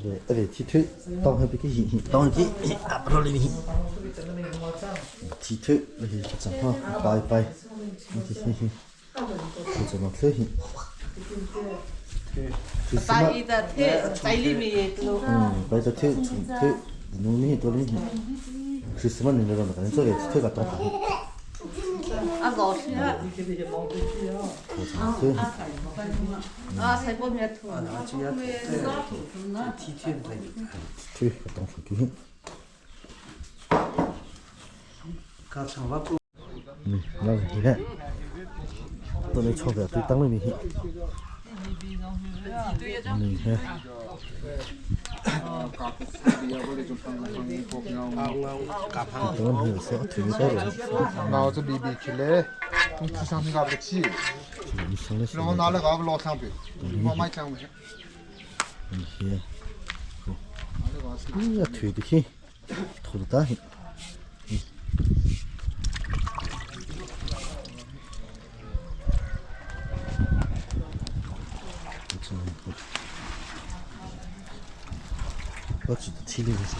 về thi thử to hơn cái hình to hơn cái rồi lên hình thi thử là hình chẳng hoa bay cho nó thử hình tại giờ thế tại li mi tu bây giờ thử nó mi tôi lên hình Christmas này rồi mà cái chỗ này thử cả to à rõ chưa à sai bộ mẹ tu thử cả to phải cái hình nó gì đấy tôi lấy cho về tôi tăng lên mình hiện mình ha tôi hiểu sẽ thử cái rồi nào cho bị kia lệ không chỉ sang gặp được chi nó nào là gặp lo sang bị mà mai sang vậy mình here thử đi khi thử ta hiện我只的体力不行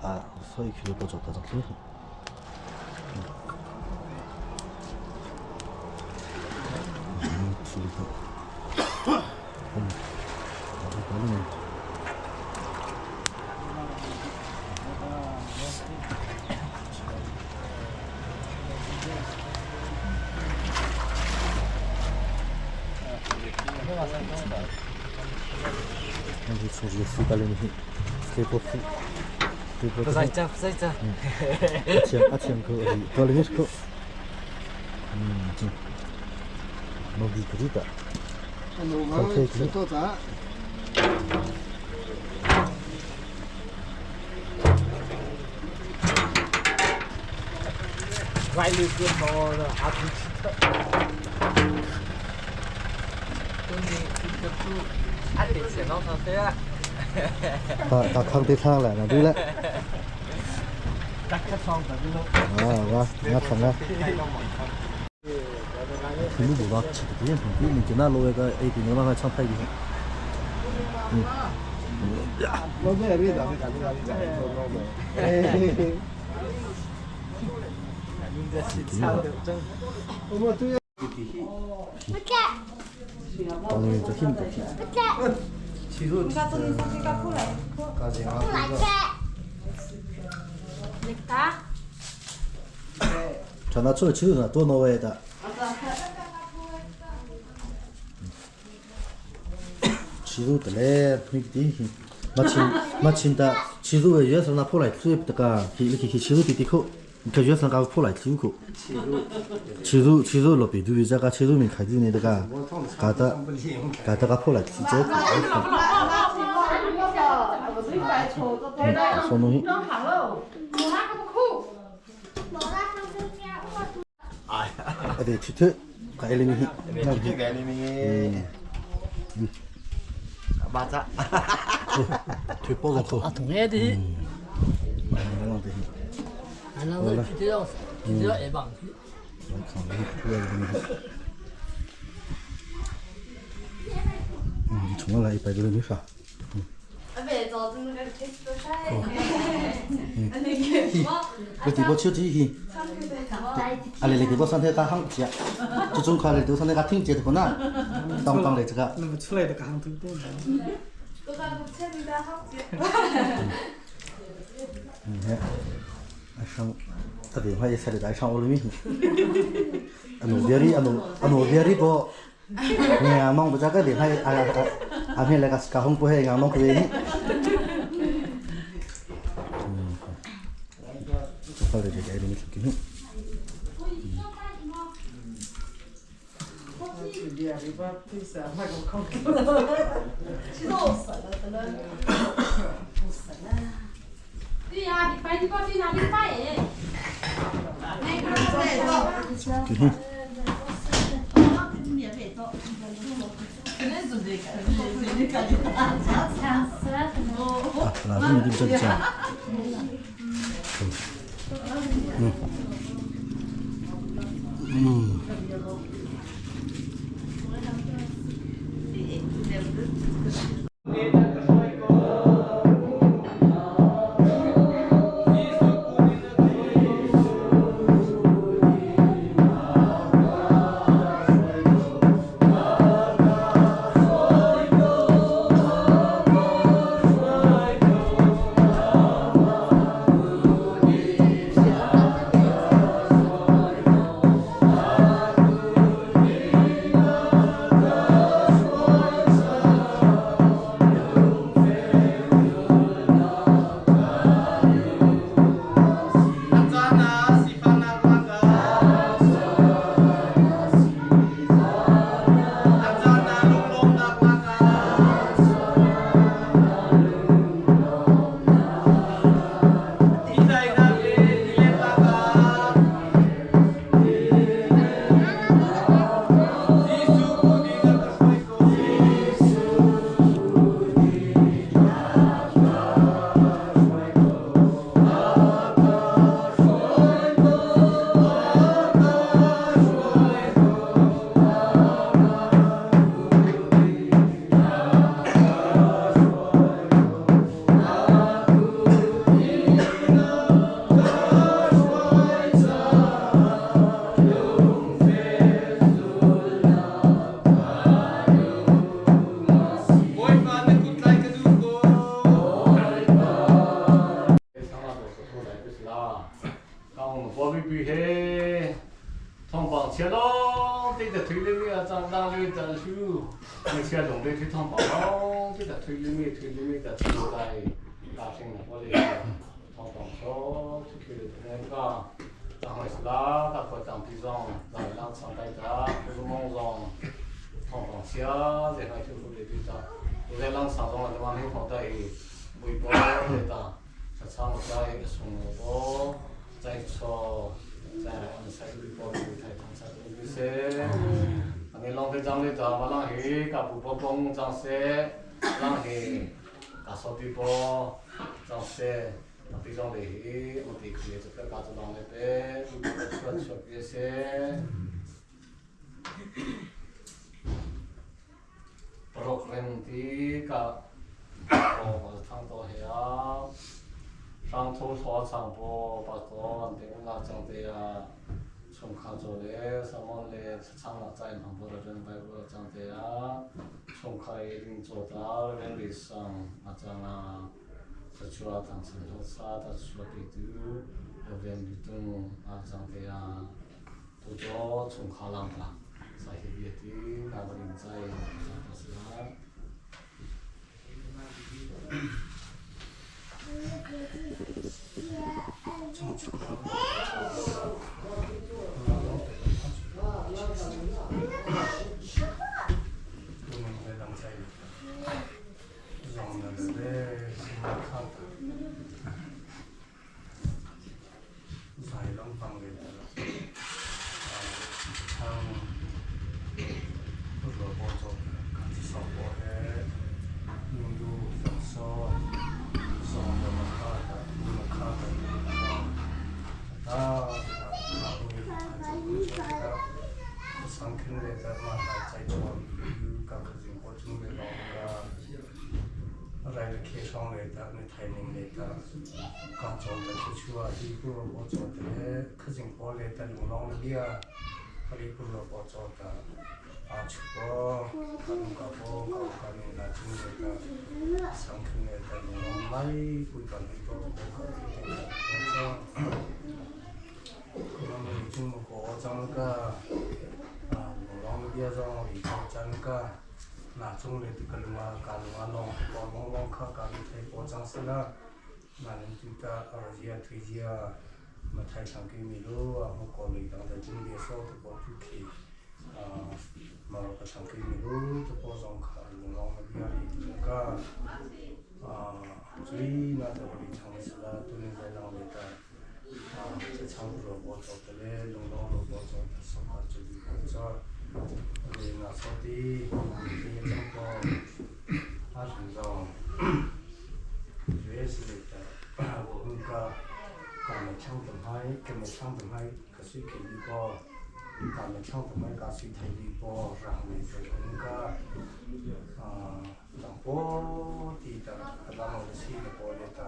啊，所以去不走到这里。体力不，我这里面。那就出去飞到那里，飞过飞，飞过。不在这，不在这。아침 그 어디 돌리면서 그, 좀 너무 그리다. 오늘 또 Vai no canal, a gente 다 강대 상을 나 둘래. 와, 나 참나. 근데 뭐가 지금 이게 이제 나 로에가 에디 너가 참 타기. 야, 뭐야 리다. 어머 또 오늘 저 힘도 지금 전화 쳐 지금 또 넣어야다. 지도들에 미디 마침다 지도에 위해서 나 포라이 투입다가 이렇게 지도 뒤뒤고 그 위해서 가 포라이 투고 지도로 비두자가 지도면 가지는 데가 가다가 포라이 투죠. 손이 어디 치트 가일리미 맞아. 뒷보고 아 동해야지. 나는 기대어 예방. 정말 나이 빠지는 미사. 그 뒤보 치우지. 알레 그거 선택가 한국이야. 저쪽 가를 또 선택가 팀제도구나. 땅땅 레즈가. 那么出来的刚都多呢。 上特别快才来上奥林匹克。anu biari bo. Nya mong baca ke dia ame lega sekahong pohe ngamong ke ni. Kalau dia jadi ni kini. dia riba pizza mai ko khong ki.对呀，你白你报去哪里买？那个在做。免费做。langsung itu bisa bisa. 包比比嘿，汤帮切咯，这个推里面长大的长树，那切种的去汤帮咯，这个推里面的出来，大型的玻璃，汤帮说，这个那个。当回事啦，大伙当地上，咱两场大家，不是忙上，趟趟车，然后就是这地方，都在两场上，就往那跑带，微博来的，这场在一个送我，再说，再按晒微博去台上晒东西，你浪费张的咋嘛浪费，搞不包工张些，浪费，搞手地包，张些。地上的，我地区这个搞子浪的呗，出这些，不落问题个，我是唱到遐，上头说唱播，把歌定那讲的呀，从看着嘞，什么嘞，唱了在旁边的人在我讲的呀，从开始做到人理上那讲啊。这主要当成做啥？他说的都有点比动啊，这样的呀，都做从卡浪吧，啥些别的，那个人在，这是啊。那种的这个龙啊，干龙啊，龙卡干的太过张是了，那人就在推荐啊，那台上给米路啊，我搞了一档在中间烧的包出去，那个上给米路的包装卡，龙那边的那个，最那的我的尝试了，都能在那里的，在长途包装的嘞，龙的包装的什么这里包装。你那说的，你这个，他是说，主要是的，我们个，干的厂子买，可是给一个，干的厂子买，可是台一个，然后呢，就那个，当波地的，然后是的波的，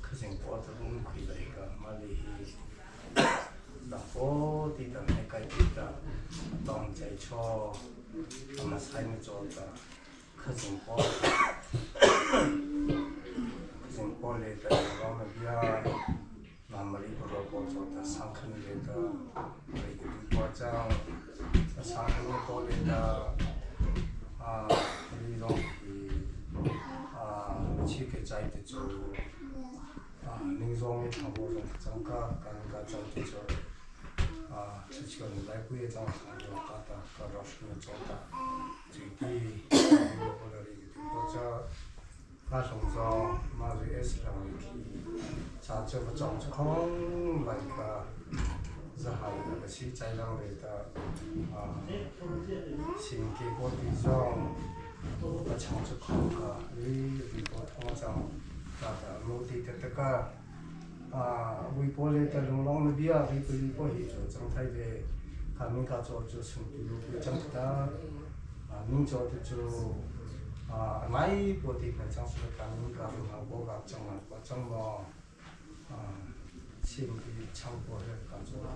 可是波的我们可以来个，马里。那我地的那个地的，当在做，我们才能做的，可是我来的，我们比较，那么里不罗波做的，上课来的，那个地波讲，上课过来的，那种的，去给在的做，那种的差不多整个在的做。之前来过一张朋友打的，搞到什么做的，最低我的一个或者那种说，那就也是让问题，咱这个装空来个，然后那个是在那里的，先给我的种，我抢着空个，你我通常那个目的的这个。微波类的龙浪的比啊，微波黑做整体的，他们家做就成都会整的，民做的就买波的个讲是他们家龙浪波个整了，我整么先的强波的个做的，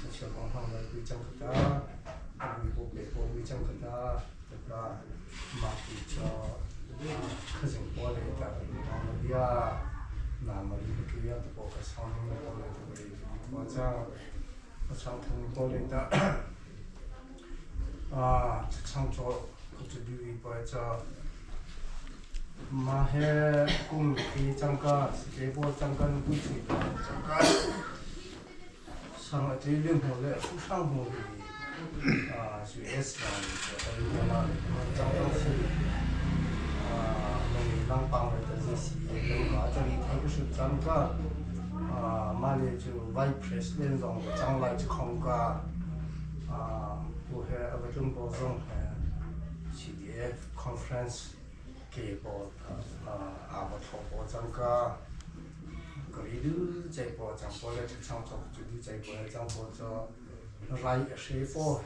是小工厂的会整的，微波会整的，这个马比叫客人波类的龙浪的比啊。那么一个主要的包括商品的方面，这个我这我常听过来的这常做这留一把这马黑公给张家给我张家不去的张家上了这两户嘞不上户的是 S 上的这一个张家是弄当帮的这些弄个这里他不是张家马来就 Vice President 种张来康家我还有中国种是的 conference 给我我透过张家个里头在播张播的这场做就在播张播着来谁播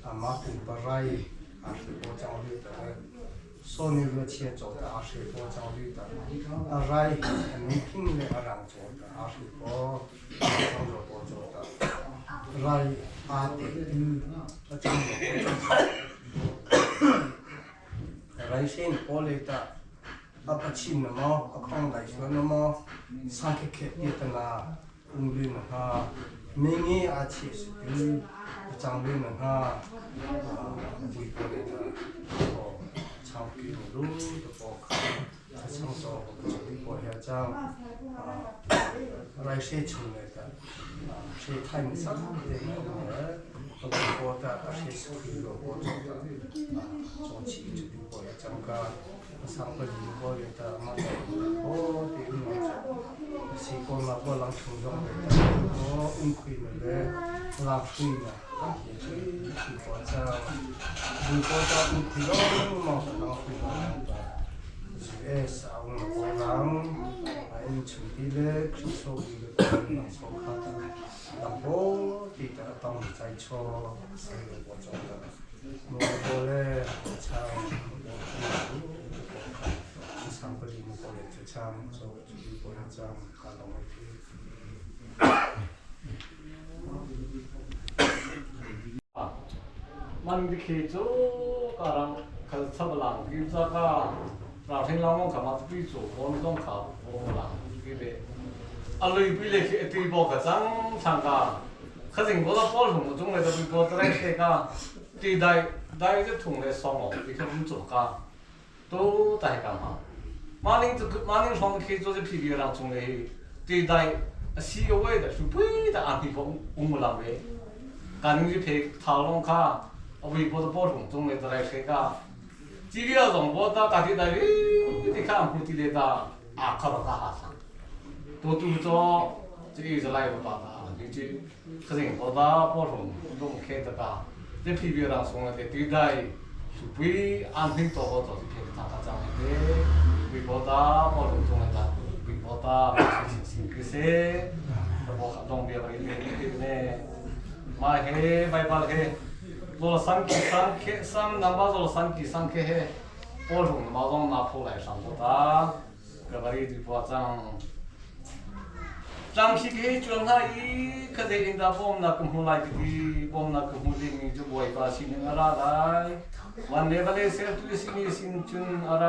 马古巴来是播张里的所有的钱做的是播张里的来你拼的让做的是播张做的来得张来先播来的不亲的嘛康来说那么上去看一的啦公里呢明年去是张里呢微博里的长期路的报刊长说这里播下张来谁出来的谁太没啥的我播的谁是会有播出的中期这里播下张个上个礼拜的嘛对是过嘛过浪冲中的亏了嘞浪费了也是播着亏了嘛浪费了的是上过浪处理嘞是说的说看的然后记得当在错是我做的我嘞唱上个礼拜就唱做这里播唱看到没มันที่จูก็รังคือทับหลังที่จะก็เราที่เราต้องขับมาที่จูคนต้องขับโอ้หลังที่เด็กอะไรไปเลยที่ตีบอกกับจังช่างก็คือสิ่งที่เราพูดถึงตรงเลยจะเป็นตัวแรกที่ก็ตีได้จะถุงเลยสองออกที่เขาจุกก็ตัวแต่กันมามาหนึ่งช่องที่จะพิจารณาตรงเลยตีได้สิ่งเอาไว้แต่สุดท้ายแต่อันที่ผมหลังเลยการนี้เพกท้าลงข้า微博的播种中的来谁个，几个人播到家庭那里，你看不地的da，靠到干啥上，多做这个一直来不把它，就可是播到播种中开的个，这批评上送的对待，是不安平多做是偏他这样的，微博到播种中的，微博到新这些，我看东边那个呢，嘛嘿，外边嘿。做了三南巴做了3期3期播种的毛东拿破来上过的，这个里就播张批给转他可是人家帮那跟后来的帮那跟后的你就不会把心那来，วันนี้วันเสาร์ที่สิ่งจุนอะไร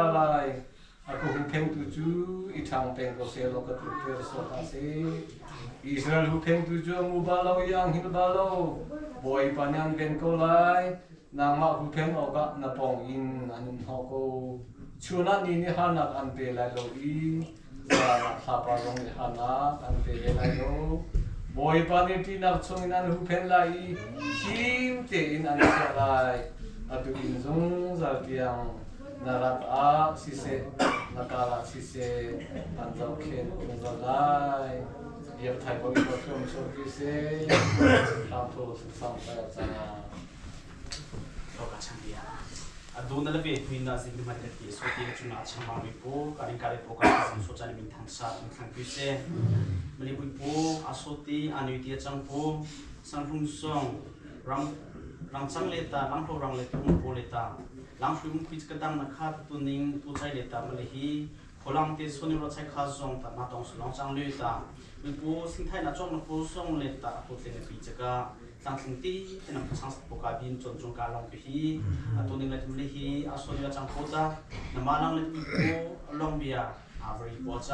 aku hupeng tujuh itang peng koselo ketujuh resotasi Israel hupeng tujuh mubalau yang hilbalau boy panjang bengkolai nama hupeng oga napong in anin hoko chunan ini hanak ante laloi sa saparong hanak ante laloi boy pani tinak chunginan hupeng lai him te in anisalai atu inzung zaltiang narat sise nakala sise panjau ken ungalai ia thai bo ko film show sise rampo sampai sana toka changia aduna lebe tuina zingli matleti so ti chuna chama mi po karin kare po ka so chani min thangsa min thangpise mali bui po asoti anuiti chang po sanfung song rang chang leta lang tho rang leta po leta lang shum quiz kadang na khat tu ning tu chai leta mali hi kholang te soni ro chai kha song ta na tong long chang leta mi po sing thai na chong na po song leta po te ne pi chaka tang sing ti te na chang po ka bin chon chong ka long pi hi tu ning la mali hi asoni la chang po ta na malang le pi po long bia very 波张，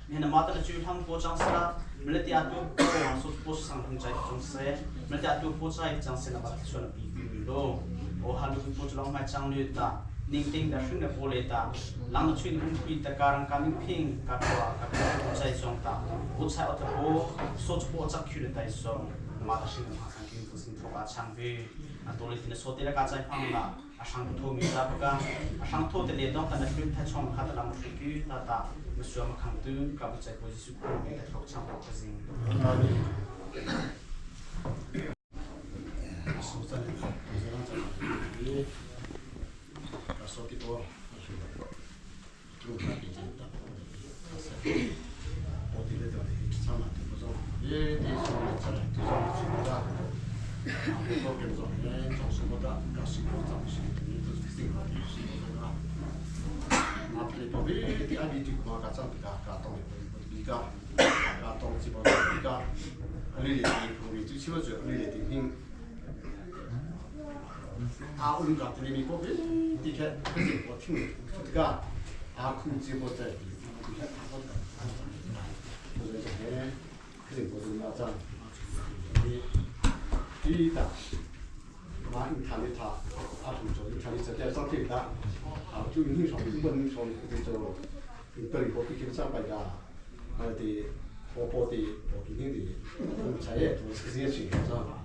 你那马的就他们波张是啦，没得第二多波，说波是上同在中噻，没得第二多波在张噻，那马的说了比比咯，我还有波就浪买张绿的。นิ่งแต่ซึ่งในโพเลตาหลังจากช่วยนุ่มปีตะการังการนิ่งพิงกับตัวผู้ใจทรงตาผู้ชายอัตโบโซจโบจักคิวในใจทรงมาแต่ซึ่งในภาษาอังกฤษผู้สิ่งทุกอาช่างวิตัวเล็กที่โซติระการใจพังละอาช่างทุ่มจับกันอาช่างทุ่มแต่เลี้ยงแต่ในพื้นที่ช่องขัดลำมุกิตาตาไม่ชัวร์มาขังตื้อกับผู้ใจผู้ที่สุขุมแต่ทุกช่างพอจริงสุดท้ายSotipo, tu capi tenta, potete dare sama tipo so, e di sono c'era, tu sono sicura, anche poche zone, non sono da casi portano si, tu si sicura, ma per poi ti abiti qua a casa da cartone, biga, cartone si può biga, lì le tu si va giù, lì le tin 아, 우리가 들리니 뽑이 이렇게 뭐 팀을 우리가 아군지 못해 이렇게 하거든. 그래서 그래 보는 맞아. 이다. 많이 다니다. 아주 저 인터넷에 대해서 되다. 아, 좀 인상 이번 좀 그저 이거리 뽑기 괜찮아야. 어디 보보디 보기니 자에 좀 스스로 지켜서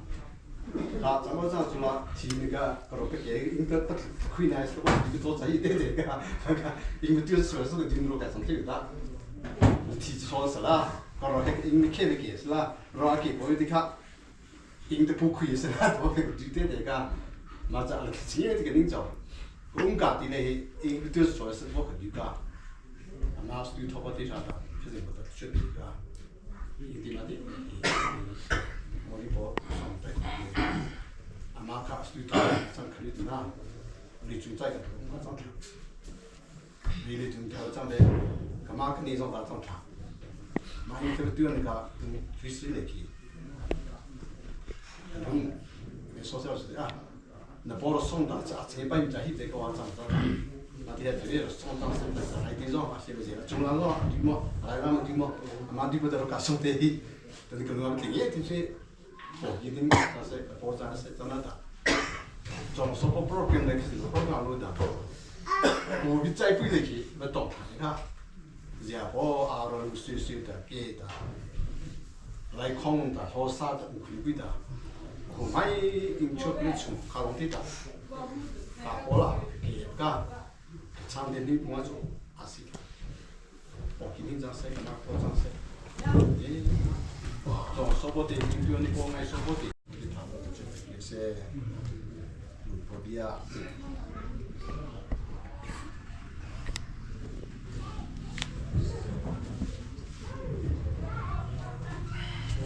아, 잠깐만 좀 뒤니까 그렇게 인터 딱 퀴나이스 거 이거 더 자이 되니까 이거 뛰어서 그 뒤로 가서 되다. 뒤지 좋았어라. 그렇게 인미케는 게스라. 로아키 보이디카 인터 보크이스라. 더 뒤되니까 맞아. 그 지에 되게 능죠. 뭔가 뒤에 이거 뛰어서 좋았어. 뭐 그니까 아마 스튜 토바티 자다. 그래서 뭐 쉬니까 이디마디 머리 뭐 아마카 스튜디오 참 그리구나 우리 중자가 그런 거 미리 좀 결정돼 그만큼 이상 다 좀. 많이 들으니까 주시래기 그럼 소설스 나 보러 송다 자 제발 이제 히데 거 왔잖아 나한테 들려 송다 송다 아이디죠 하시면서 중앙으로 뒤뭐 알아가면 뒤뭐 아마 뒤보다로 가성대히 근데 그런 거 되게 진짜 이든 사실 보자는 세트나다 좀 소포 프로그램 넥스트 프로그램 알로다 뭐 비짜이 뿌리기 맞다 그러니까 이제 뭐 알아를 수수다 게다 라이콩다 호사다 그리고다 그 많이 인초를 좀 가운데다 가보라 게가 참되니 뭐죠 아시가 기능 자세 막 보자세 좀 소보디 인표니 보면 소보디 이제 보비야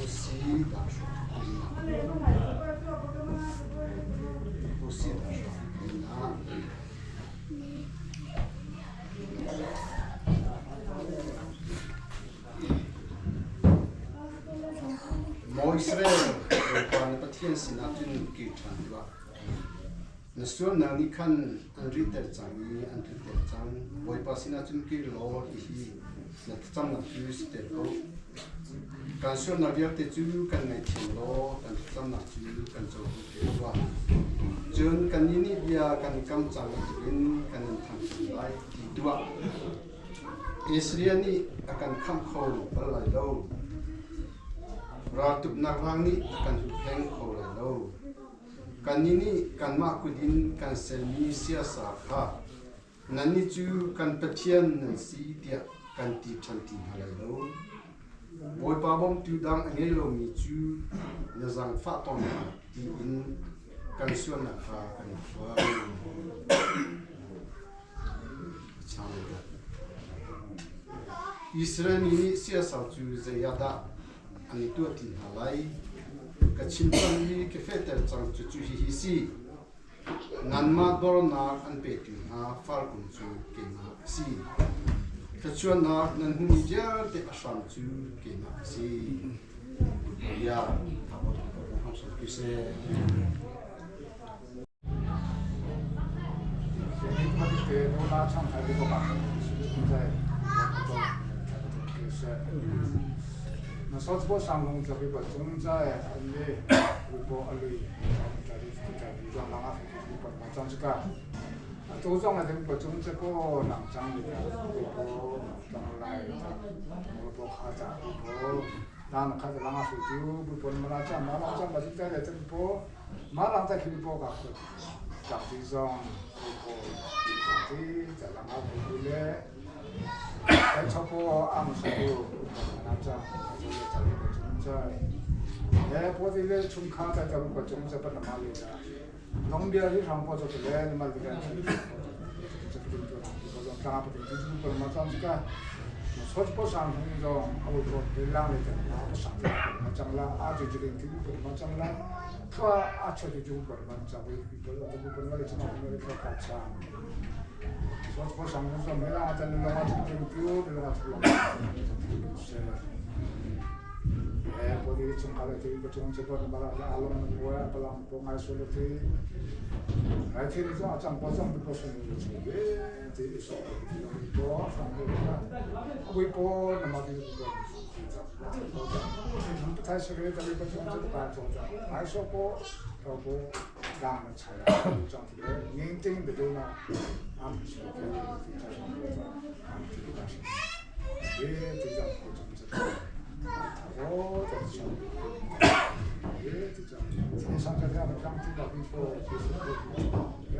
오시다 Israel quan pathian sinatin ki thanwa nasur nani khan anri ter changi anri ter chang boy pasina chun ki lo hi na cham na fuse ter ko kan sur na biak te chu kan ngai thilo kan cham na chu kan cho te wa chun kan ni bia kan kam chang in kan thang lai ti dua Israel ni akan kham kho balai lo Ratup narhangi kan heng khole lo kanini kan ma kudin kan selmi siasa kha nani chu kan pathian nan si dia kan ti thanti halai lo boy pa bom tu dang ange lo mi chu na zang fa ton ti in kan suan na kha kan fa changa Israel ni siasa chu zayada ani tu tin halai ka chinpan ni ke feter chang chu chu hi si nanma dor na an pe tu na far kun chu ke na si ka chuan na nan hu ni ja te asam chu ke na si ya ta bo ko ham so ki se ke no la chang hai ko ba 那说这个上龙这个中在安利，如果安利，在比较哪个地方嘛，这个，都种了这个种这个南疆的，如果当来的，如果开展，如果那开展哪个水就如果马拉江嘛就在这个，马拉在这个个，จากที่ซองที่จะหลังเอาไปดูแลแต่ชอบอ่างสูบน้ำจังจะจะเลี้ยงจุ่มใจแต่พอที่เลี้ยงชุ่มข้าวแต่จะมันก็จุ่มจะเป็นน้ำเลยนะน้องเบียร์ที่ทำพอจะเลี้ยงมันจะจะกินตัวนั้นพอจะทำไปถึงจุดเป็นมาจังก็สดพอสั่งที่ซองเอาไปเลี้ยงเลยแต่น้ำก็สั่งมาจังละอาจจะจะเลี้ยงที่เป็นมาจังละก็อาจจะจะจุ่มเป็นมาจังเลยเป็นมาเลยจะมาเป็นมาเลยก็ขาดช่างสดพอสั่งที่ซองเวลาจะเลี้ยงว่าจะกินตัวเวลาจะลงพอดีช่วงอะไรที่ก็ช่วงเช้ามาแล้วอารมณ์มันวัวพลังพงไอโซเลตีไอ้ที่นี่จะอาจารย์พอจะไม่พอสนุกเลยที่สอบที่เราไม่พอฟังดูนะไม่พอน้ำมันที่ก็ท้ายสุดเลยแต่ไม่พอช่วงจะตายจงจังไอ้สอบพอเราพอดังมันใช่แล้วจังที่เลยยิ่งจริงเดี๋ยวนะอันที่เราที่จะทำเลยอันที่เราที่จะพอจงจะ오, 됐죠. 예, 됐죠. 세상에 대한 장치가 있고, 예,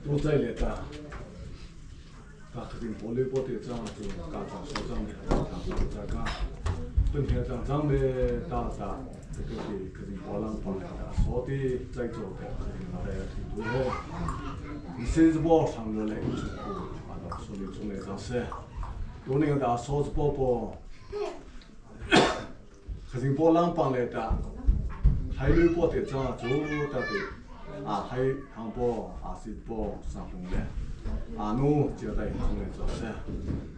都在列的，那肯定玻璃玻璃这样就干上手上的，这个本天上的大这个的肯定波浪放的，所的在做的肯定拿来挺多的，你甚至包上的来就是啊，那说的从来上是，有那个大勺子包包，肯定波浪放来的，还有包的这样做的。啊，还杭波啊，是波上风的，啊，侬就在从来做噻。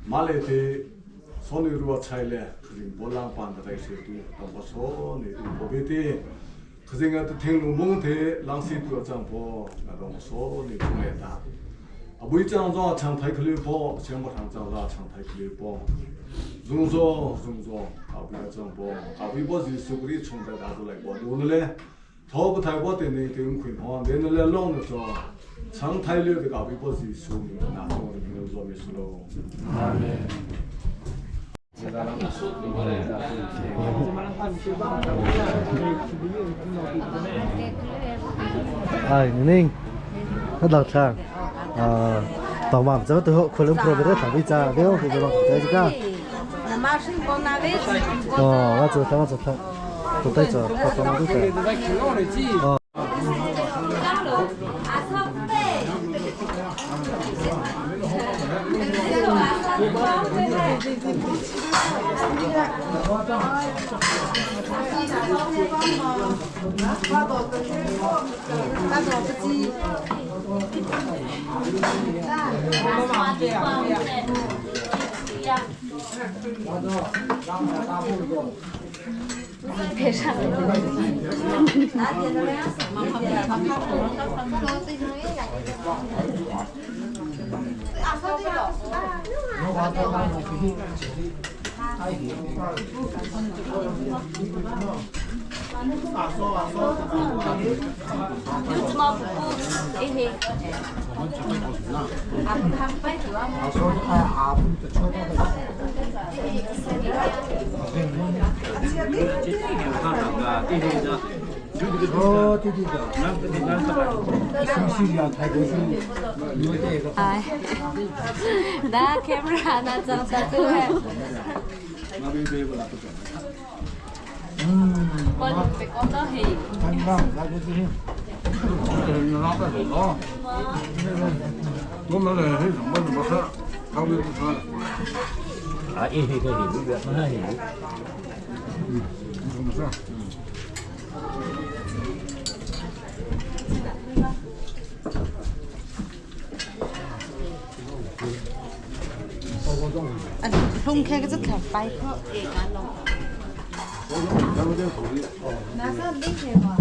马来的，所以如果菜嘞，可是波浪板的那些都，当我说你都不别的，可是我听龙门的，浪些多张波，那当我说你从来的，啊，不这样做长台克里波，像我常常啦长台克里波，容做，啊，不要这样波，啊，微波是手里冲在打出来波，有的嘞。头不太我的那点困难，连那来弄的说，长太了的搞微博是说明，那种的朋友做没事喽。阿门。นิ่งถ้าหลักทางต่อมาจะว่าตัวคนเริ่มโปรไปได้ถามวิจารณ์เดี๋ยวผมจะลองใจจ้าว่าจะทำตัวได้จะพอต้องดูแต่别上了。나 카메라 하나 잡아도 해. con bị con đó thì 拿带走啊！我们来那什么怎么看？他们不穿了。 À, y thì tôi hiểu việc nó hiểu. 怎么算？ anh không khe cái rất là bay khó để cá lồng. Nó rất đi theo mà.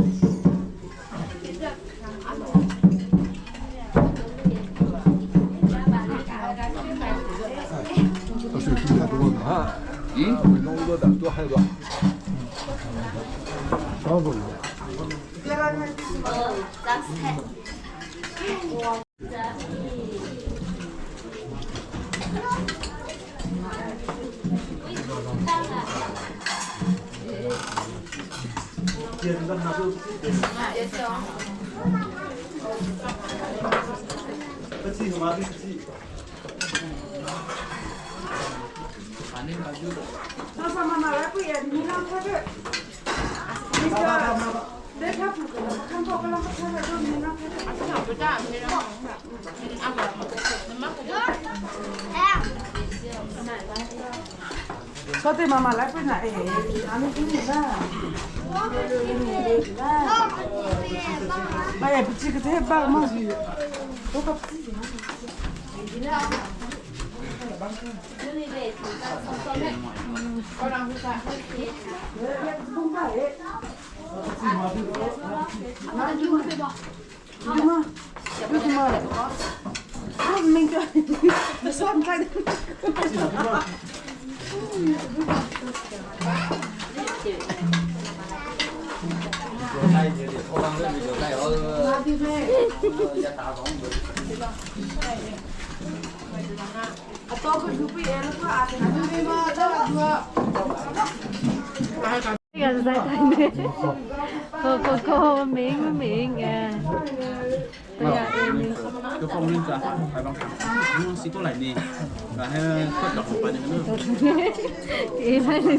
Sao thế mà lại phải này? Anh cái gì đó? Mày bị cái thế bao mà? Tôi không. Mình chơi xoan tay. Cái dây tay này. Cô miệng à. Cái phong linh cả phải bằng thẳng nhưng xí tôi lại đi và hay khuất đọc một bài nữa Ý thấy thì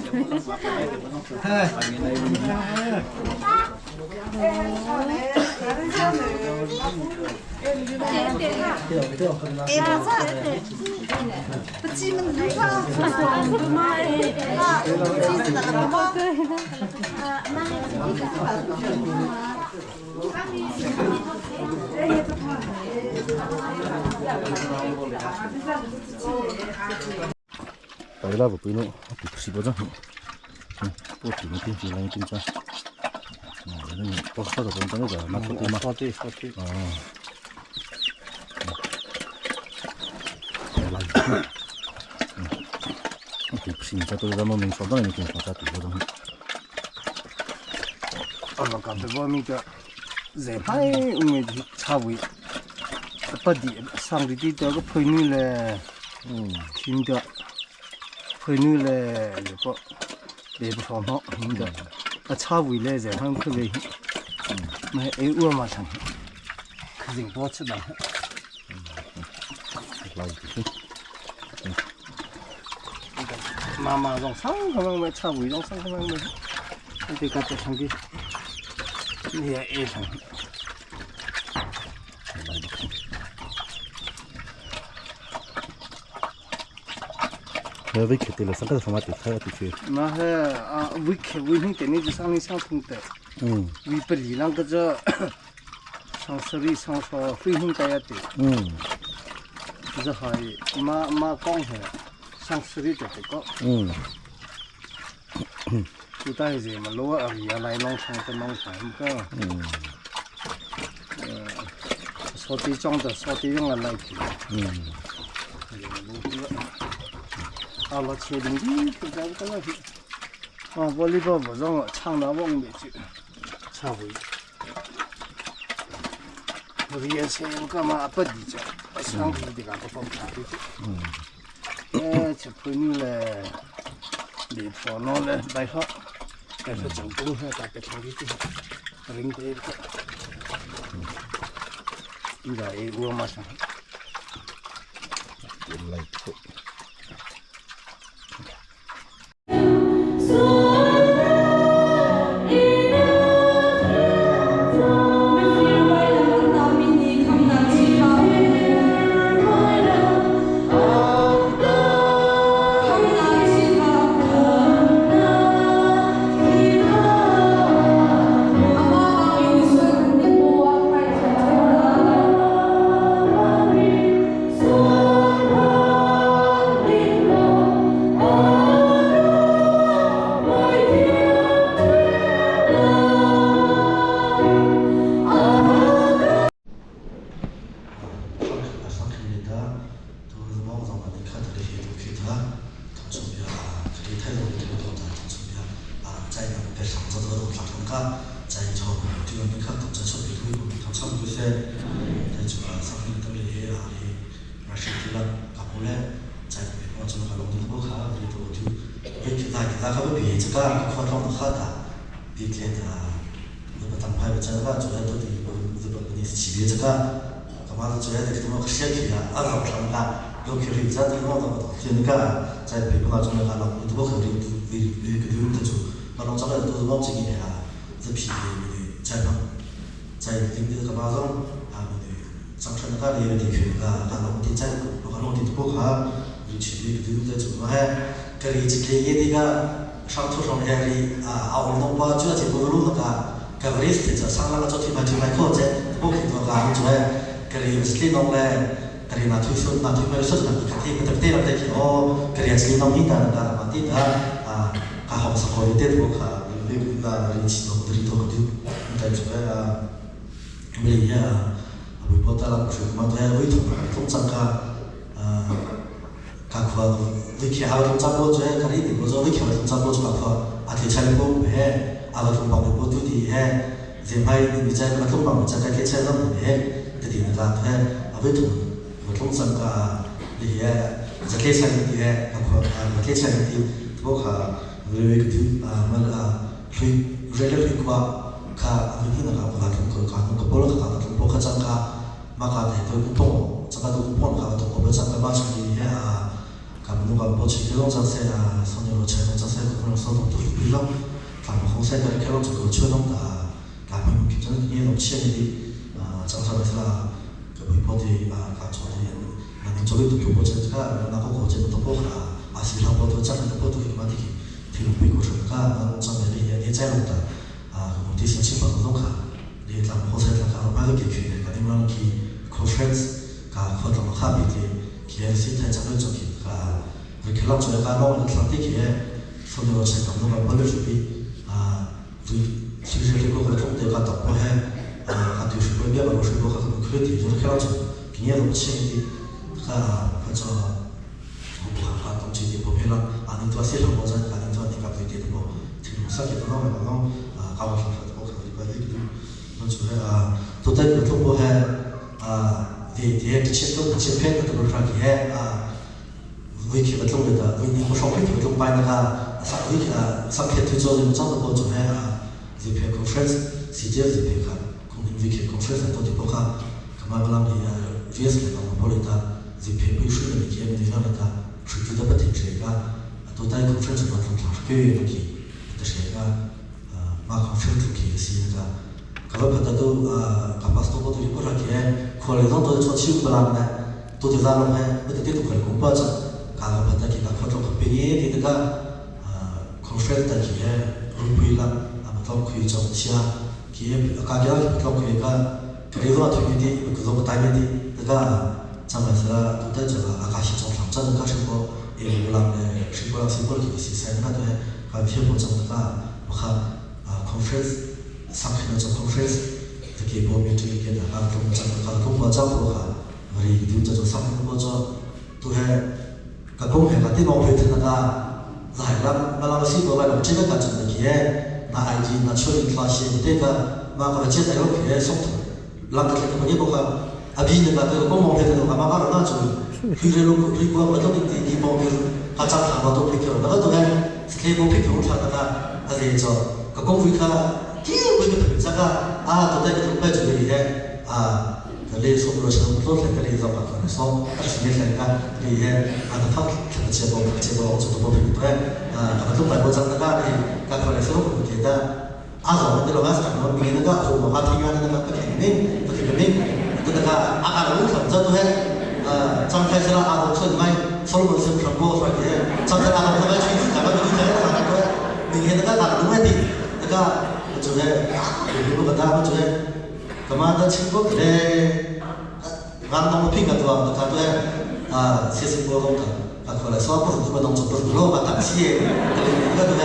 Đấy là một cái nụ thì xí bao giờ bố chỉ một tiếng chỉ là tiếng cha đấy là có sao được không giờ mà có tí thì xin cho tôi ra một mình sống đó là mình cũng phải tự do mà cảm thấy vô mình cái dễ phải mình chào với bắt đi sang đi đó cái phơi như là phim đó phơi như là để bữa sau nó mình đó à chào với là dễ không cái gì mà ấy uổng mà thằng cái gì bỏ chết đó mà dòng sáng không mà chào với dòng sáng không mà thì cả cái thằng kiaนี่เองLà vik thì là sáng cái phong mặt thì thay thì chưa. mà vik nhưng cái này chỉ sang sang thùng tệ. Vik beli lang cái cho sang seri sang so free nhưng cái gì. Giờ hay mà con hè sang seri thì có. Chúng ta gì mà lúa ở nhà này nông sang cái nông sản cơ. Số tí trong đó số tí trong là này thì. À nó chế định đi thì cái này thì. volleyball vừa rồi唱到忘记去，差不多。我以前干嘛不理解，上去的个不放差的。就陪你来，离婆那来来好，但是成功还大概差的的，人家的。现在我马上。原来不。So cả chạy cho thì là mình khác tập chạy xong thì thôi cũng thằng xong cứ xe chạy cho xong thì tâm lý thì là sự thì là gặp bố lẽ chạy vào trong cái lòng tin bố khá thì tôi thì với chúng ta không biết gì chắc là khó trong nó khác ta vì cái là nếu mà tầm hai bên chân là chúng ta tôi thì bây giờ mình chỉ biết chắc là các bạn chúng ta thì chúng ta sẽ thì là ăn học xong là lúc khi mình ra thì nó thì cái chạy về bên trong cái lòng tin bố khá vì cái điều đó chú mà nó chắc là tôi mong chỉ là rất phi chạy nó chạy đến từ các bạn xong trong sân các địa thì là lòng tin chạy và lòng tin bố khá vì chỉ vì cái điều đó chú nó hay cái gì cái gì thì cái sang thu xong cái gì ao nó bao chưa chỉ bố luôn cái vật thìจะ sang là cho thì mà khó chứ bố khi nó làm chú hay cái gì cái nó là cái gì là thuê mới xuất là cái thì cái là cái cái gì nó như là mà tin là cả học sinh có thể bố khá vì là chỉ nó tự do cái tại chú hay mình buổi bữa ta làm chuyện mà tôi với thông sang các khoa với khi học trong trang bộ cho cái gì thì bây giờ với khi học trong trang bộ cho các khoa thì chạy bộ về học trong bằng bộ thì dễ may mình chạy các thông bằng chạy cái chạy lắm về thì người ta thấy với thông sang thì cái chạy thì các khoa cái chạy thì bố khá với cái thứ mà là khi rất là khoa cả những cái nào là cái bộ là cái bộ cái trang cả mà cái tôi cũng thông chắc là tôi cũng phong cái tôi cũng chắc là mà chỉ thì cảm ơn các bạn chỉ cái lòng trang sẽ sau này chơi lòng trang sẽ cũng là sau đó tôi biết lắm cảm ơn không sẽ cái lòng trang cũng chưa lắm đã cảm ơn cái chân như lòng chia đi trong sau đó là cái buổi bữa thì cả chỗ thì mình cho biết tôi cũng chơi cái là có có chơi tôi cũng là chỉ là bữa tôi chắc là bữa tôi thì mà thì lúc mình cũng chơi cái lòng trang này thì chơi lòng ta một tí xin chào các bạn thì làm hồ sơ là các bạn có thể cái điểm là khi conference cả hoạt động khác biệt thì xin thay cho cho khi vì cái lòng cho cái lo là sáng thì sau đó sẽ cảm nhận bao nhiêu chuẩn bị vì sự việc của cái công ty các tập của hay các tiêu chuẩn bây giờ là sự của các công ty thì cái lòng cho cái nhiều đồng chí thì các cho các đồng chí thì bộ phim là anh tôi sẽ làm bao giờ anh tôi thì các vị thì bộ thì nó sẽ cái nó là nó các bạn phải có cái gì nó chủ yếu là tôi thấy cái trong bộ hay thì cái chế độ chế phép của tôi là cái với khi mà trong người ta với những cái phong cách của trong bài này với cái sáng kiến tôi cho nên trong đó tôi hay dịp hè conference sẽ dễ dịp hè khác cũng như với cái conference tôi thì có các bạn làm thì viết lại bằng một lời ta dịp hè với suy nghĩ cái mình nói là ta sự chú ý bất tỉnh sẽ cả tôi thấy conference mà trong tháng cái việc gì tôi sẽ cả mà conference thì sẽ cả các bạn thấy tôi các bác tôi có thể có cái khoa lý tôi cho chịu làm này tôi thì ra làm hay bây giờ tiếp tục phải cũng bao giờ các bạn thấy cái khoa trong cái gì thì cái conference tại kia rồi bây giờ mà trong khi trong chia kia các cái trong khi cái điều đó thì cái đó tại vì thì cái trong này là tôi thấy là các cái trong trong các sự có làm sự có cái sự sẽ là tôi cái việc của trong cái conference sáng kiến trong conference thì cái bộ meeting cái là trong cũng bao giờ cũng vì điều cho sáng kiến bao giờ tôi hay các công hệ là tin ông về thì là giải lắm mà làm gì có bài làm trên cái trận này kia là ai gì là chơi in class thì cái mà cái trên này nó kia sống làm cái cái gì cũng không bây giờ là tôi có mong về thì mà cái đó là chơi khi rồi khi qua mà tôi đi mong về các trang thảm mà tôi bị kiểu đó tôi hay cái bộ bị kiểu là cái gì cho các công việc là kiểu với cái thực ra tôi thấy cái thực bây giờ thì cái lễ sống rồi sống tốt là cái lễ dòng các sống các sự kiện này thì nó phát triển chế độ cho tôi biết đấy các lúc này bây giờ thì các con này sống của chúng ta rồi mình lo hết cả mình nó có dùng một hai tháng nó có thể mình tức là nó cũng rất tôi hết trong thời gian tôi chơi mai solo một sự thành công rồi thì trong thời gian tôi chơi cả các mình thấy là tôi mình hiện tại là đúng hết thì tức là chủ đề thì lúc người ta chủ đề 그만한 친구들의 감동을 핑계도 가도에 세상보다 그걸 수업을 두번 넘쳐 불러가 당시에 그래도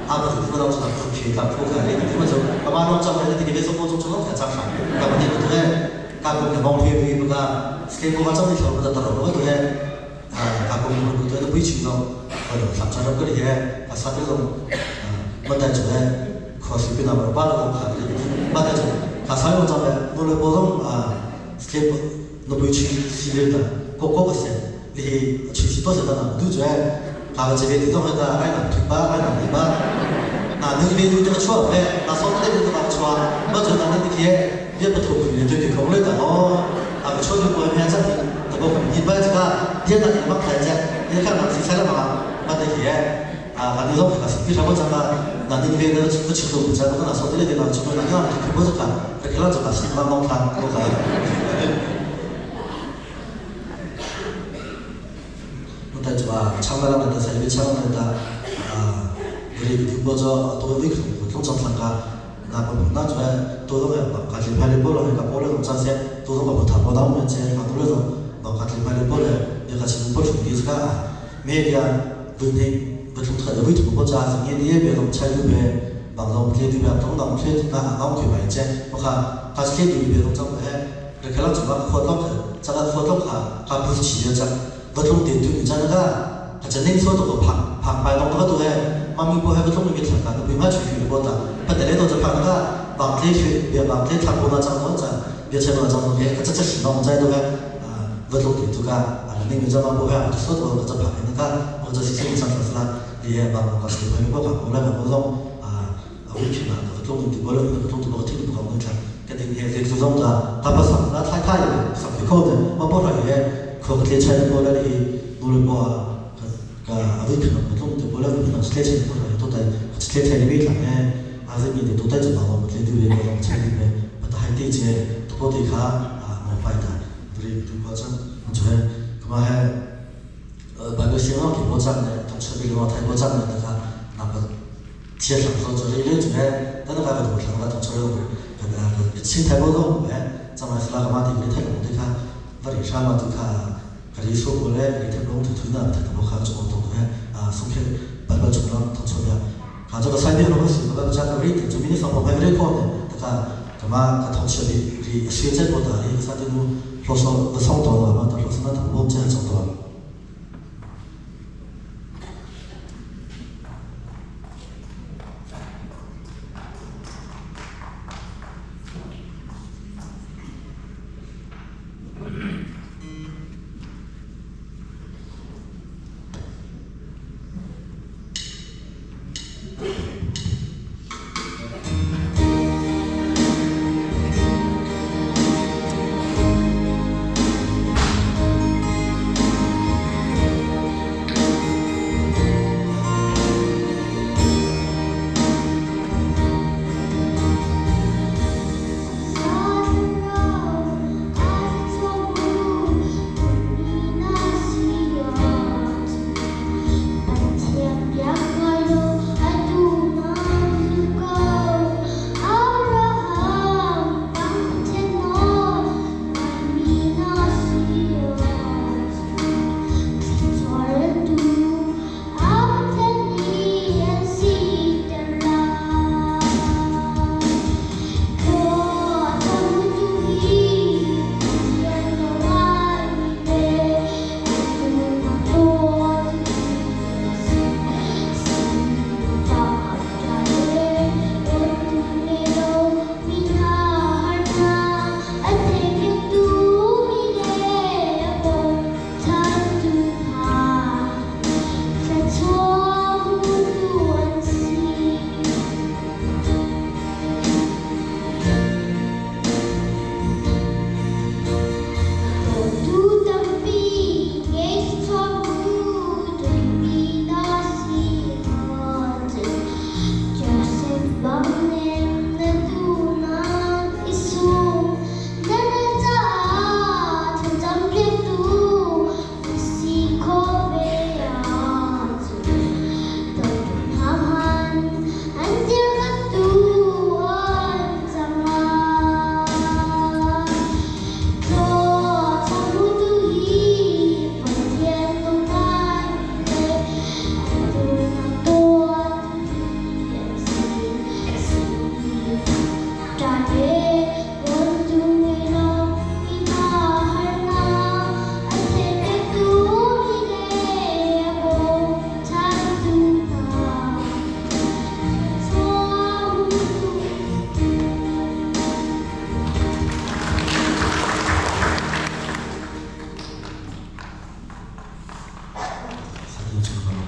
아무도 두번 넘쳐 그렇게 갖고 가리 그러면서 그만한 점을 되게 계속 보조처럼 괜찮아 그러니까 그때 가끔 경험해보니까 스케이트가 점이 저보다 더러워도 가끔 그때도 보이지도 그런 삼차적 그리게 사실은 뭔가 좀可是比那么巴的我看的，巴的就他上有咱们我们不懂这不那不去系列的，个些，你去许多些的呢，都觉得他们这边地方的爱拿推巴，爱拿泥巴，那那边都这个错呗，那说那边都那个错，我觉得那那些也不透明的，对空了的哦，啊个错就不会偏正的，那个一般这个也那地方看见，你看那题材了嘛，那那些。那种还是非常我讲嘛，那那边的不吃都不在，我那说的那地方，就那样就不是看，这看了就把西方弄看，我看。我在这吧，长白了的在这边长白的우리 그거저 또 이렇게 통장 상가 나 보나 저 또 그 같이 팔을 보러 하니까 보러 동자세 또 뭐 답보 나오면 제 만들어서 너 같이 팔을 보러 내가 지금 보러 준비해서 메디아 분해不同的为什么国家是年底别种参与别网上贴对吧？同党贴那俺去买件，我看他是贴对别种政府哎，这可能怎么活动这个活动他不是企业家，不同点对你这那个，他真的说这个旁白弄那个多哎，妈咪不还不同的参加，那不买出去的不的，不得来到这旁那个网贴去，别网贴他不那张多张，别签那张多别，这是弄在多哎，不同点这个那个这么不还，说这个这旁边那个，或者是现场就是啦。也把我是朋友把我来把我种维权啊，那个种的不了，那个种的不听不讲那个，跟那些这种的，他不上，那他也上去考的，我不说也考个天才的过来的，努力过维权那种的不了，那是天才过来，都在天才里面上呢，还是你的都在这帮我们这里面那种才里面，把它还对接，都得看没坏的，不是就保证，我觉得他们还把个新浪给我涨的。车里头太多站的那个贴上头就是一直在那个路上那种车路，青太多种哎，咱们是那个嘛的，你太龙的看，那里上嘛就看，可是说过来，你太龙就推那太多看中国东哎送去办办出了，他出了，看这个三边路是那个这个位置，就比你上坡拍的高的，那个干嘛？他同时比现在不大的，三边路老少不上多了嘛，他老是那头路这样走多。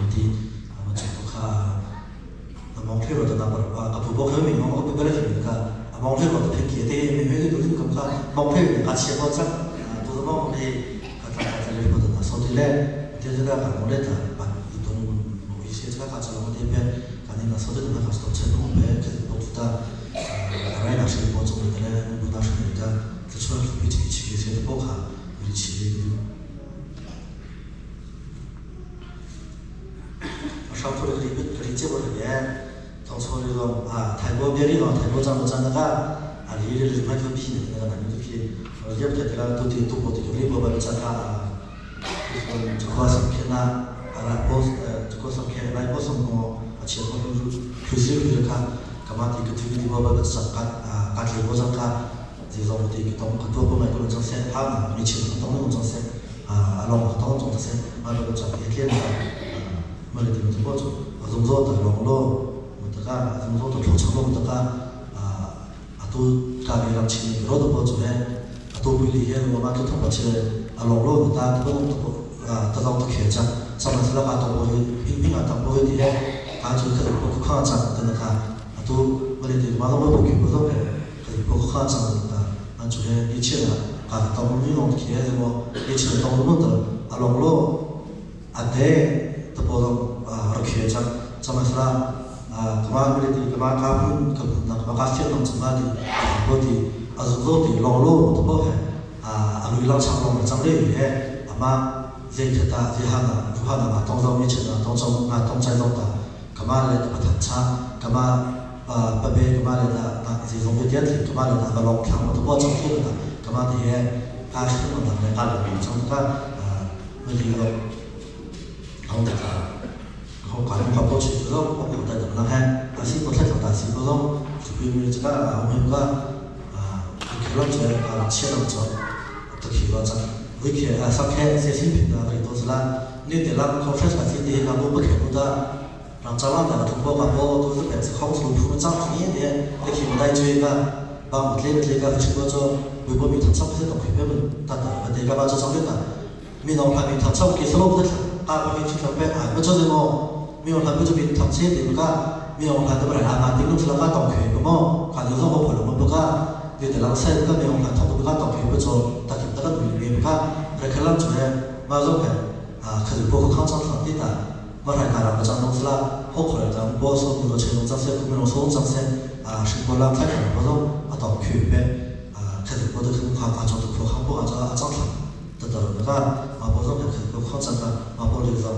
的我们这不看蒙特罗的那个不包括民我们不别的那个蒙特罗的平均的民民的都是咁看蒙特罗的价钱保障都是蒙的他在这里不的那所以嘞就是个看我嘞的把一种某一些这个价钱我们这边看那个所以的那个是都成功呗就是不知道当然是保证的嘞不知道是人家这出来比起现在不看比起上坡的这里结果的也，当初那个泰国别地方泰国长那个里的什么就批那个男的就批，也不太这个都不的就里边把这这个什么片呐，这个什么片来播什么，前后就是就是看，干嘛这个这个地方把这干里播上看，这种的个东很多部门都能做些，他们没钱东能做些，弄东做些，把这个做别的。我们这个做工作的网络，我们这个工作的流程，我们这个都干的让钱，然后都包出来，都不理解我们就通过起来，网络的都得到的开展，上面是那个都平当不会的，就可能包括抗战的那个，都我们这马上我不给不到的，可以包括抗战的，就来一切的，到我们这种企业什么，一切到我们的网络，对。보통 이렇게 잠깐만 그만들이 그만 가본 그만 가시는 정말이 어디 아주도디 롱로 뭐 아무리랑 창롱을 장례에 아마 이제 됐다 이제 하나 동성 미치다 동성 동자동다 그만을 받았자 그만 밥에 그만에다 이제 종교들 그만에다 롱 향도 뭐 정도다 그만에 가시는 건데 가는 정도가 우리가 không được không phải không có chuyện đó không được tại được là hay ta chỉ có thể thằng ta chỉ có không chỉ vì mình chỉ là ông em có cái lối chơi chia đồng cho thực hiện vào rằng với cái sau khi sẽ sinh bình là cái đó là nên để làm không phải là gì là một bất kỳ một đó làm cho làm là thông qua các bộ tôi rất là không dùng phương pháp như thế để khi mà đại chơi và một lên cái chỉ có cho với bộ mình thằng sắp sẽ tập hợp với mình ta vấn đề các bạn cho xong biết là mình ông phải mình thằng sắp cái solo rất mình chỉ phải bây giờ thì mình làm bây giờ mình thậm chí thì mình làm được là làm tiếng lúc là các tổng thể đúng không? Cả những dòng phổ biến các để làm xem các mình làm thông qua các tổng thể bây giờ ta kiểm tra các mình các rồi cái làm chỗ này mà giống vậy cái gì bộ không trong sản xuất mà phải cả làm trong nông là hỗ trợ trong bộ số người chơi nông sản sẽ cũng nông số sản xuất sinh hoạt làm thay đổi bao giờ tổng thể về cái gì bộ được không quan trọng được không bộ trong sản得到那个包装的可以扩张的，包里头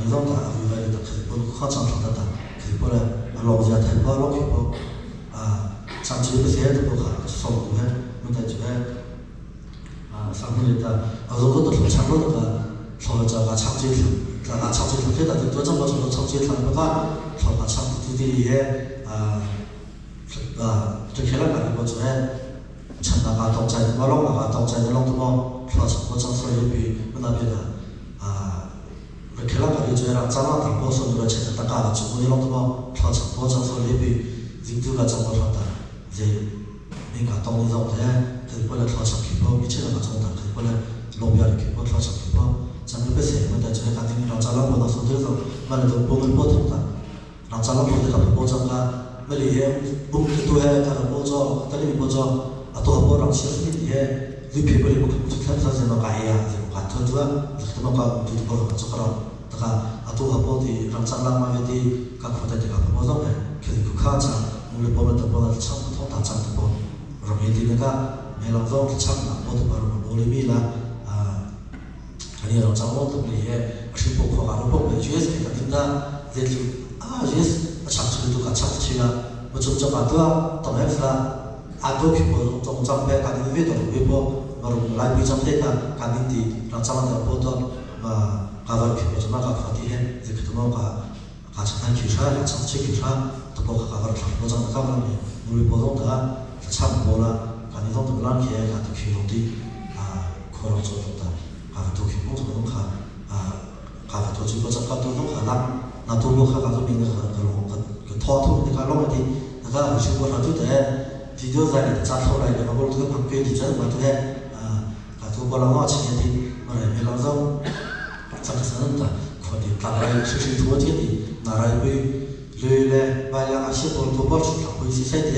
你种的有的的可以扩张成的，可以过来老家太多老去不长期不些都不好，少不很，我们在这边上面的如果都是强弱那个，说这个长期这个多这么说长期那个，说把长期的也这些那个我觉得。成那个东在我弄那个东在那弄的么，说什么政策也比我那边的那开那个就让咱们当波说那个钱大家的，中国也弄的么，说什么政策也比印度个中国说的，这民间东的种的，可以过来说什么去不，以前那个种的可以过来农业的去不，说什么去不，咱们不是我们在这里感觉让咱们不能说这种，完了都不能不同的，让咱们不能搞不着个，没理由不都还搞不着，这里不着。atau orang siapa dia lebih boleh bukan kita saja nak kaya, bukan tu kita nak itu orang sekarang, atau apa di rancang lama di kakak tadi kakak bodoh kita kaca mulai boleh terbuat cang tu tak cang tu orang ini mereka melalui cang nak bodoh baru boleh bila ini rancang bodoh boleh asyik pokok kalau pokok jelas kita tidak jadi jelas cang itu cang cina macam tu tapi lah atau kita trong bé cái gì đó với bộ mà rồi lại bị trong thế cái gì làm sao mà bộ đó mà cái vật kita chúng ta gặp phải thì thì kita mau cái chẳng hạn kiểu sao chẳng chỉ kiểu sao tập bộ cái vật làm bộ trong cái vật này người bộ đó đã chăm bộ là cái gì đó tự làm kia cái tự kiểu đi khó làm cho chúng ta cái tự kiểu cũng tự làm cái tự chỉ có cái tự làm làm là tự bộ cái tự mình cái thọ thu cái lòng thì cái chỉ có là tự thế video在里扎出来的，我这个旁边地震我这个做过了我前天的，我来没老早，这个是的，可和的，当然是昨天的，那来为来外两个些多多保持上回去晒的，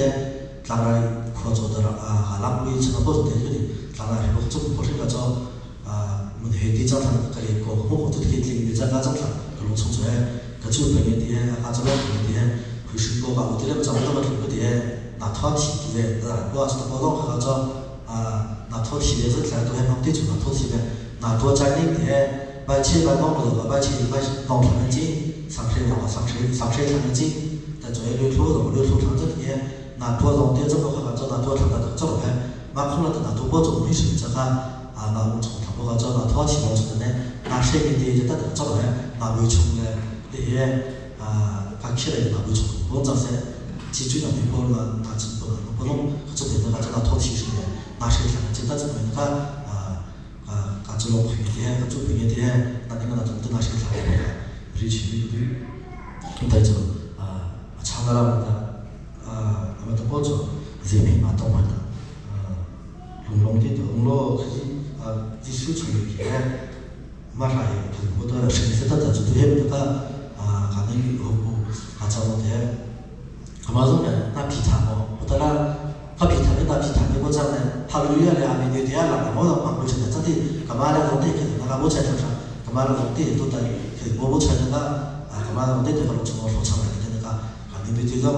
当然扩做的啊，浪费成了保持的这里，当然还有这么不是个叫我们的地正常可以搞个么好的可以领域在那正常，可能从这个周边的啊这边的会是搞吧，我这里找不到个什么的，那套体的，我是搞到个叫那套体的是在都还能对住那套体的，那多在那的，把钱把弄不到个，把钱把弄成了金，上山成了金，但作为六头成这里，那多种的这个话叫那多成的这个还，马空了的那多多种没事这个那我们从他们叫那套体了出的呢，那谁给的就得这个那没穷的那些刚起来的那没穷，我这些记住了没过了那只不弄，这边那个这个套体是的，那谁看见这怎么那个这种会的，这边的，那那个那谁看的，瑞奇瑞的，带着长达了的我们的包装，人民嘛懂的，龙的龙咯，这手出的片，马上也我的生活的这都也那个可能有这种的，马上呢那皮塔嘛，我得了。他皮他们那皮他们我讲呢，他路远了，明天第二了，我到广州去的，真的，干嘛呢？我得去那个我才上，干嘛呢？我得都在，我才那个干嘛呢？我得那个从我说上来的那个，明天最早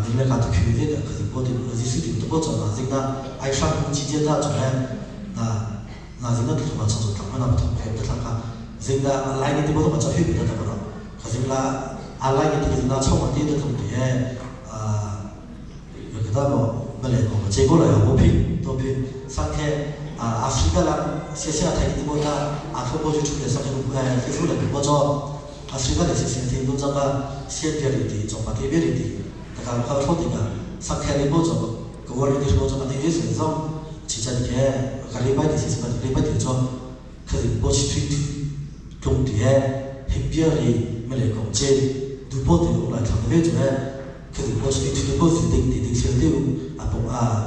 明天看到去的，可是我的这水平都不走了，这个爱上空期间的出来，那这个都什么操作，他们那不同，不同看，这个来年的我都不知道会不会得到了，可是那来年的这个超稳定的同学那么没来过，结果来我拼都拼，上天阿非个人写台的我阿非过去出来上天写出来我做阿非个来写天都这个写别人的，做把别人的，那个他说的个上天的我做，个我人的说做那有时候其实你看个礼拜的是什么？礼拜的做，可是我去推中间很别的没来过，这都不得我来看的那种可是我去推的是定销的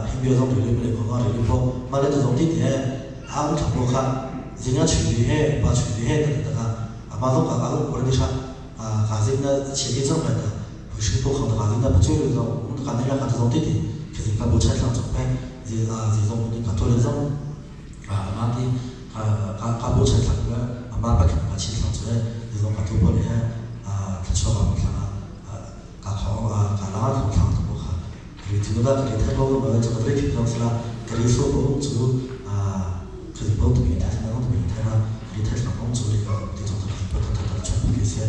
很别种的没来过，那里头买了这种的我差不多看，人家处理把处理的那个马上我人的啥人家前面这么的，不是不好的人家不追了我们看人家这种的，可是看不产生准备，这种的看多了种妈的看不产生的，妈不看看产生出来，这种看多不来他说嘛看好看哪个看都不好，所以这个可以太高了，这个对平常是啦，可以说不足可以帮助平台，那种平台啦，可以太上帮助这个这种不同的全部这些。